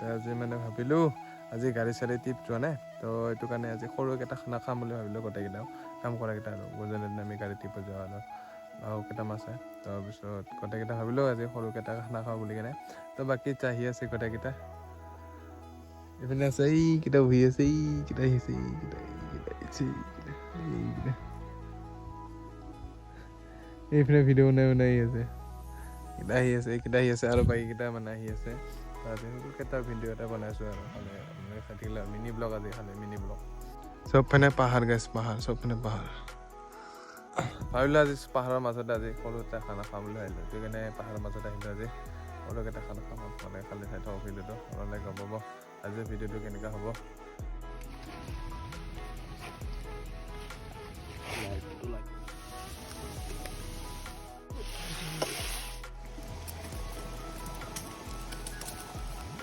আজি মানে ভাবিলোঁ আজি গাড়ী চাড়ী টিপ যোৱা নাই তো এইটো কাৰণে আজি সৰুকেইটা খানা খাম বুলি ভাবিলোঁ গোটেইকেইটাও কাম কৰাকেইটা আৰু গধূলি আমি গাড়ী টিপ যোৱা আৰু আৰু কেইটামান আছে তাৰপিছত গোটেইকেইটা ভাবিলোঁ আজি সৰুকেইটা খানা খাওঁ বুলি কেনে তো বাকী চাহি আছে গোটেইকেইটা এইপিনে আছে এইকেইটা বহি আছে এইকেইটা আহিছে এইপিনে ভিডিঅ' বনাই আছে এইকেইটা আহি আছে আৰু বাকীকেইটা মানে আহি আছে আজি সৰুকেইটা ভিডিঅ' এটা বনাইছোঁ আৰু মানে থাকিলে মিনি ব্লগ আজি খালে মিনি ব্লগ চবফালে পাহাৰ গাইছ পাহাৰ চবফালে পাহাৰ ভাবিলোঁ আজি পাহাৰৰ মাজতে আজি সৰু এটা খানা খাম বুলি ভাবিলোঁ সেইটো কাৰণে পাহাৰৰ মাজত আহিলোঁ আজি সৰুকেইটা খানা খাম মানে খালি চাই থাকক ভিডিঅ'টো আপোনালোকে গম পাব আজিৰ ভিডিঅ'টো কেনেকুৱা হ'ব